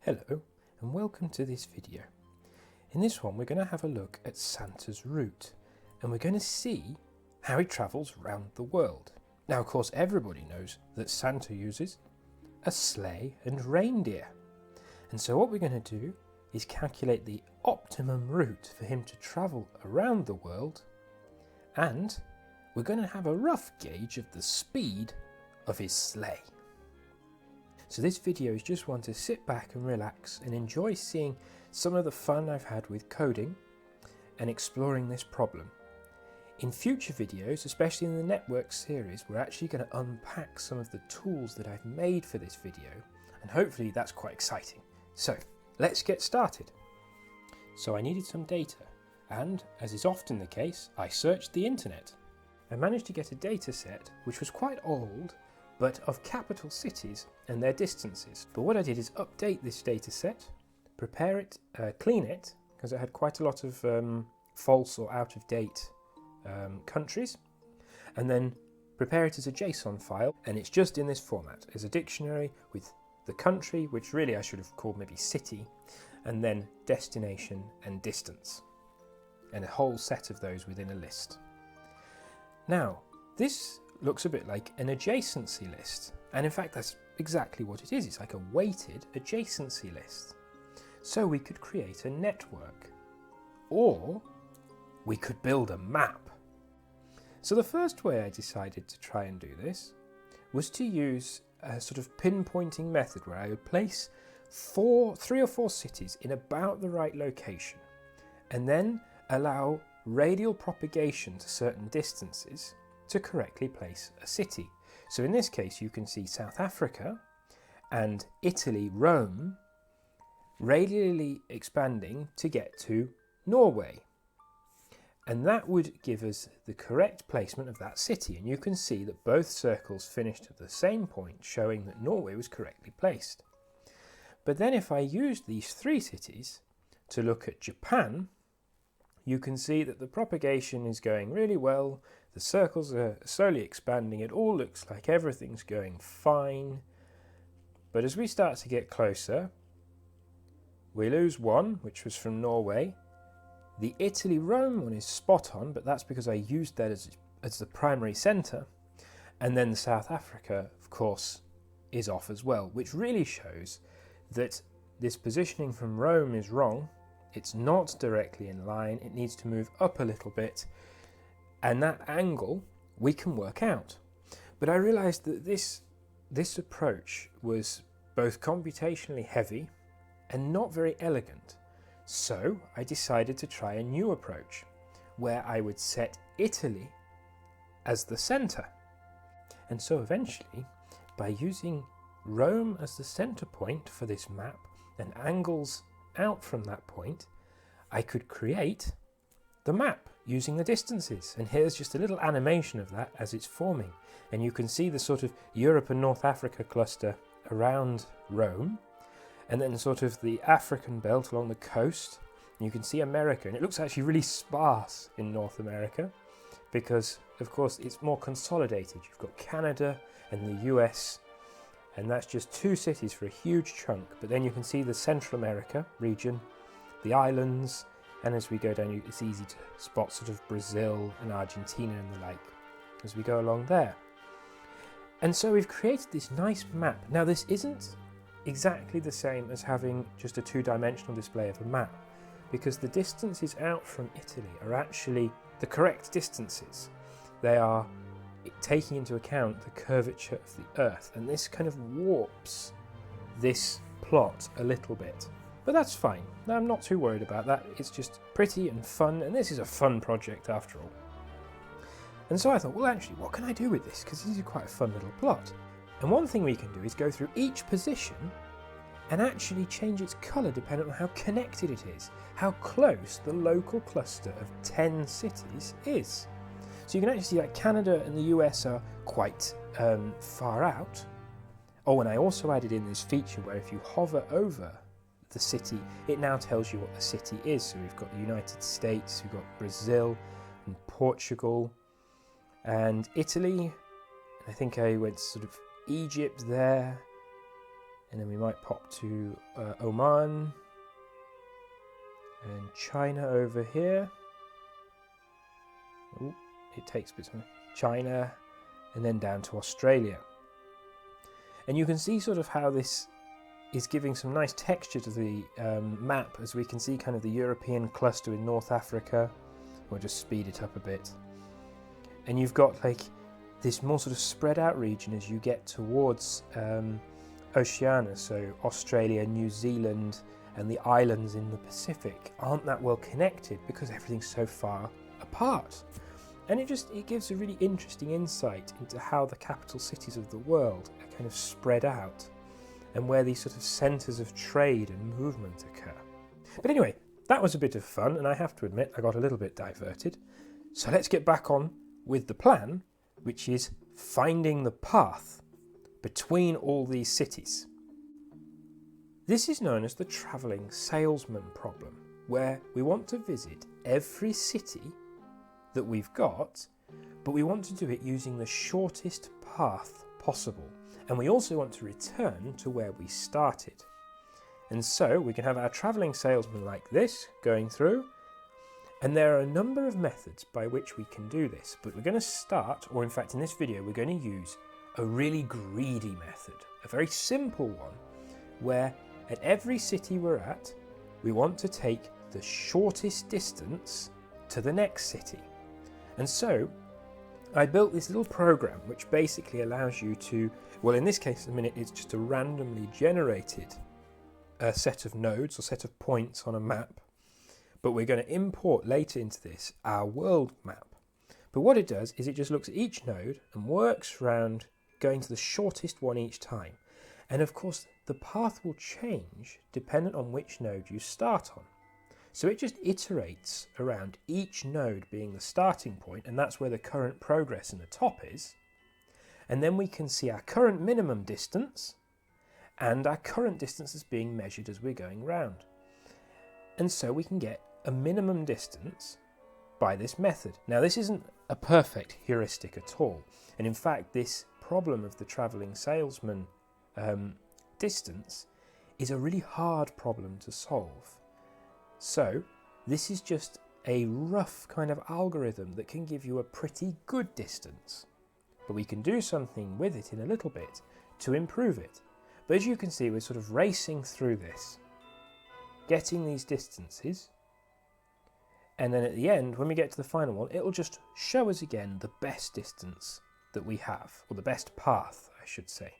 Hello and welcome to this video. In this one we're going to have a look at Santa's route and we're going to see how he travels around the world. Now of course everybody knows that Santa uses a sleigh and reindeer, and so what we're going to do is calculate the optimum route for him to travel around the world, and we're going to have a rough gauge of the speed of his sleigh. So this video is just one to sit back and relax and enjoy seeing some of the fun I've had with coding and exploring this problem. In future videos, especially in the network series, we're actually going to unpack some of the tools that I've made for this video, and hopefully that's quite exciting. So let's get started. So I needed some data, and as is often the case, I searched the internet. I managed to get a data set which was quite old, but of capital cities and their distances. But what I did is update this data set, prepare it, clean it, because it had quite a lot of false or out-of-date countries, and then prepare it as a JSON file, and it's just in this format, as a dictionary with the country, which really I should have called maybe city, and then destination and distance, and a whole set of those within a list. Now, this looks a bit like an adjacency list, and in fact that's exactly what it is. It's like a weighted adjacency list. So we could create a network, or we could build a map. So the first way I decided to try and do this was to use a sort of pinpointing method where I would place three or four cities in about the right location, and then allow radial propagation to certain distances to correctly place a city. So in this case you can see South Africa and Italy, Rome, radially expanding to get to Norway. And that would give us the correct placement of that city, and you can see that both circles finished at the same point, showing that Norway was correctly placed. But then if I used these three cities to look at Japan, you can see that the propagation is going really well, the circles are slowly expanding, it all looks like everything's going fine. But as we start to get closer, we lose one, which was from Norway. The Italy-Rome one is spot on, but that's because I used that as the primary centre. And then the South Africa, of course, is off as well, which really shows that this positioning from Rome is wrong. It's not directly in line, it needs to move up a little bit, and that angle we can work out. But I realised that this approach was both computationally heavy and not very elegant. So I decided to try a new approach, where I would set Italy as the centre. And so eventually, by using Rome as the centre point for this map and angles out from that point, I could create the map using the distances. And here's just a little animation of that as it's forming. And you can see the sort of Europe and North Africa cluster around Rome, and then sort of the African belt along the coast. And you can see America, and it looks actually really sparse in North America because, of course, it's more consolidated. You've got Canada and the US, and that's just two cities for a huge chunk. But then you can see the Central America region, the islands, and as we go down it's easy to spot sort of Brazil and Argentina and the like as we go along there. And so we've created this nice map. Now this isn't exactly the same as having just a two-dimensional display of a map, because the distances out from Italy are actually the correct distances. They are taking into account the curvature of the Earth, and this kind of warps this plot a little bit. But that's fine. I'm not too worried about that. It's just pretty and fun, and this is a fun project after all. And so I thought, well actually, what can I do with this? Because this is quite a fun little plot. And one thing we can do is go through each position and actually change its colour depending on how connected it is, how close the local cluster of 10 cities is. So you can actually see that Canada and the US are quite far out. Oh, and I also added in this feature where if you hover over the city, it now tells you what the city is. So we've got the United States, we've got Brazil and Portugal and Italy. And I think I went sort of Egypt there, And then we might pop to Oman and China over here. Ooh, it takes a bit of China, and then down to Australia. And you can see sort of how this is giving some nice texture to the map, as we can see kind of the European cluster in North Africa. We'll just speed it up a bit. And you've got like this more sort of spread out region as you get towards Oceania, so Australia, New Zealand, and the islands in the Pacific aren't that well connected because everything's so far apart. And it gives a really interesting insight into how the capital cities of the world are kind of spread out and where these sort of centres of trade and movement occur. But anyway, that was a bit of fun, and I have to admit I got a little bit diverted. So let's get back on with the plan, which is finding the path between all these cities. This is known as the travelling salesman problem, where we want to visit every city that we've got, but we want to do it using the shortest path possible. And we also want to return to where we started. And so we can have our travelling salesman like this going through, and there are a number of methods by which we can do this, but we're going to start, or in fact in this video we're going to use a really greedy method, a very simple one, where at every city we're at, we want to take the shortest distance to the next city. And so I built this little program which basically allows you to, well in this case at the minute it's just a randomly generated set of nodes or set of points on a map, but we're going to import later into this our world map. But what it does is it just looks at each node and works around going to the shortest one each time. And of course the path will change dependent on which node you start on. So it just iterates around each node being the starting point, and that's where the current progress in the top is. And then we can see our current minimum distance and our current distance is being measured as we're going round. And so we can get a minimum distance by this method. Now this isn't a perfect heuristic at all, and in fact this problem of the travelling salesman distance is a really hard problem to solve. So this is just a rough kind of algorithm that can give you a pretty good distance, but we can do something with it in a little bit to improve it. But as you can see, we're sort of racing through this, getting these distances, and then at the end, when we get to the final one, it'll just show us again the best distance that we have, or the best path, I should say.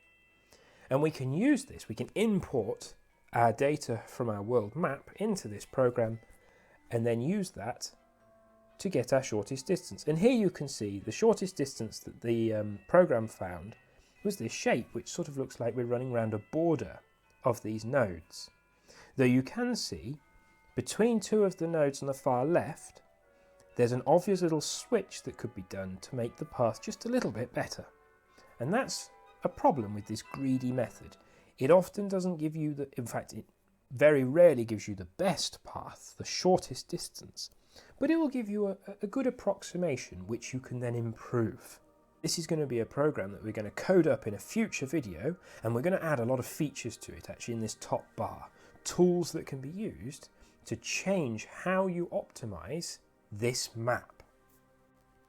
And we can use this, we can import our data from our world map into this program, and then use that to get our shortest distance. And here you can see the shortest distance that the program found was this shape, which sort of looks like we're running around a border of these nodes. Though you can see between two of the nodes on the far left, there's an obvious little switch that could be done to make the path just a little bit better. And that's a problem with this greedy method. It often doesn't give you in fact it very rarely gives you the best path, the shortest distance, but it will give you a good approximation which you can then improve. This is going to be a program that we're going to code up in a future video, and we're going to add a lot of features to it actually in this top bar. Tools that can be used to change how you optimize this map.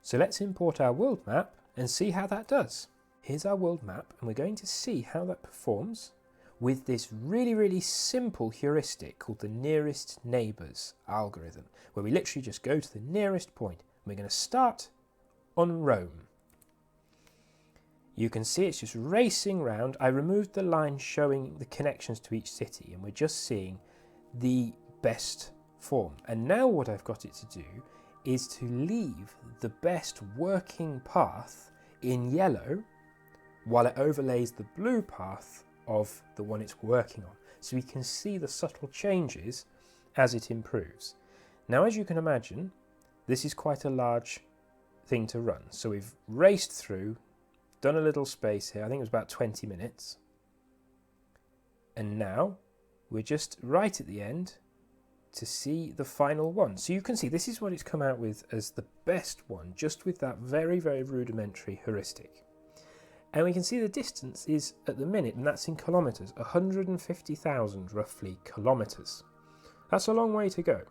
So let's import our world map and see how that does. Here's our world map, and we're going to see how that performs with this really, really simple heuristic called the nearest neighbours algorithm, where we literally just go to the nearest point. We're going to start on Rome. You can see it's just racing round. I removed the line showing the connections to each city, and we're just seeing the best form. And now what I've got it to do is to leave the best working path in yellow while it overlays the blue path of the one it's working on, so we can see the subtle changes as it improves. Now, as you can imagine, this is quite a large thing to run, so we've raced through, done a little space here, I think it was about 20 minutes, and now we're just right at the end to see the final one. So you can see this is what it's come out with as the best one, just with that very, very rudimentary heuristic. And we can see the distance is, at the minute, and that's in kilometres, 150,000 roughly kilometres. That's a long way to go.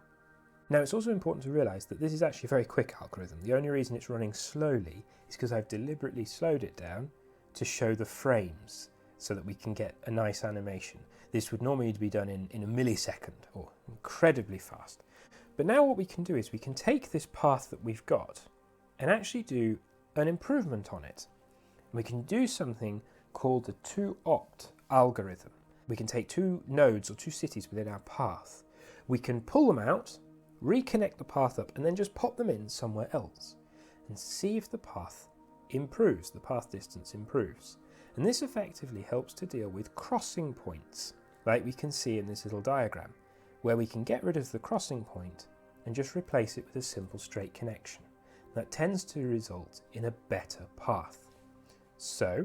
Now it's also important to realise that this is actually a very quick algorithm. The only reason it's running slowly is because I've deliberately slowed it down to show the frames so that we can get a nice animation. This would normally be done in a millisecond, or incredibly fast. But now what we can do is we can take this path that we've got and actually do an improvement on it. We can do something called the 2-opt algorithm. We can take two nodes or two cities within our path. We can pull them out, reconnect the path up, and then just pop them in somewhere else and see if the path improves, the path distance improves. And this effectively helps to deal with crossing points, like we can see in this little diagram, where we can get rid of the crossing point and just replace it with a simple straight connection. That tends to result in a better path. So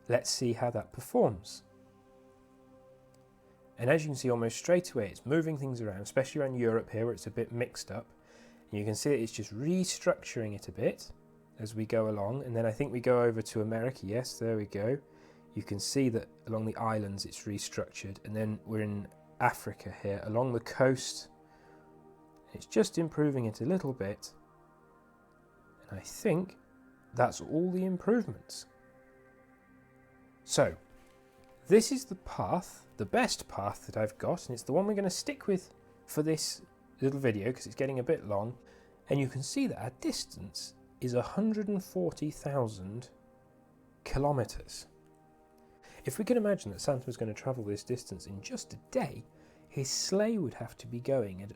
let's see how that performs. And as you can see, almost straight away it's moving things around, especially around Europe here where it's a bit mixed up. And you can see it's just restructuring it a bit as we go along. And then I think we go over to America. Yes, there we go. You can see that along the islands it's restructured. And then we're in Africa here along the coast. It's just improving it a little bit. And I think that's all the improvements. So this is the path, the best path that I've got, and it's the one we're going to stick with for this little video because it's getting a bit long. And you can see that our distance is 140,000 kilometres. If we can imagine that Santa was going to travel this distance in just a day, his sleigh would have to be going at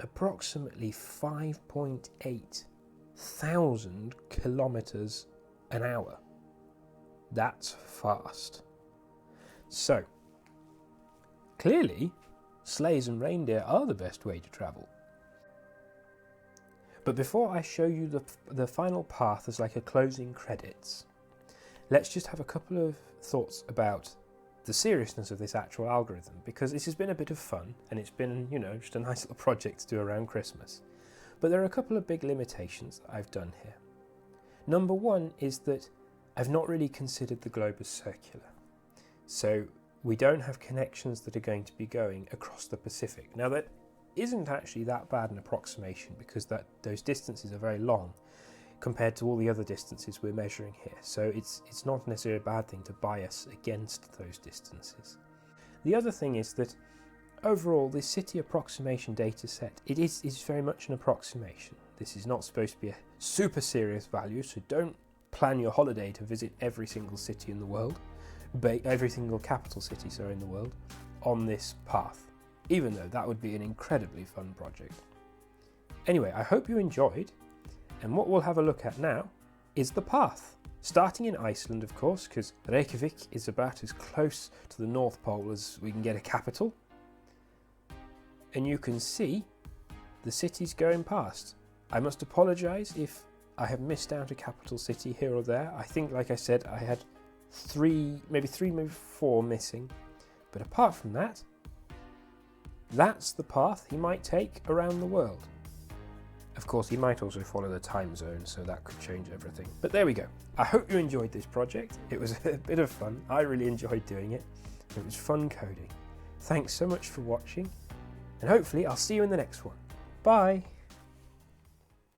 approximately 5.8 thousand kilometres an hour. That's fast. So, clearly, sleighs and reindeer are the best way to travel. But before I show you the final path as like a closing credits, let's just have a couple of thoughts about the seriousness of this actual algorithm, because this has been a bit of fun and it's been, you know, just a nice little project to do around Christmas. But there are a couple of big limitations that I've done here. Number one is that I've not really considered the globe as circular. So we don't have connections that are going to be going across the Pacific. Now that isn't actually that bad an approximation because those distances are very long compared to all the other distances we're measuring here. So it's not necessarily a bad thing to bias against those distances. The other thing is that overall, this city approximation data set, it is very much an approximation. This is not supposed to be a super serious value, so don't plan your holiday to visit every single city in the world, every single capital city, in the world, on this path, even though that would be an incredibly fun project. Anyway, I hope you enjoyed, and what we'll have a look at now is the path. Starting in Iceland, of course, because Reykjavik is about as close to the North Pole as we can get a capital. And you can see the cities going past. I must apologise if I have missed out a capital city here or there. I think, like I said, I had maybe four missing. But apart from that, that's the path he might take around the world. Of course, he might also follow the time zone, so that could change everything. But there we go. I hope you enjoyed this project. It was a bit of fun. I really enjoyed doing it. It was fun coding. Thanks so much for watching. And hopefully I'll see you in the next one. Bye!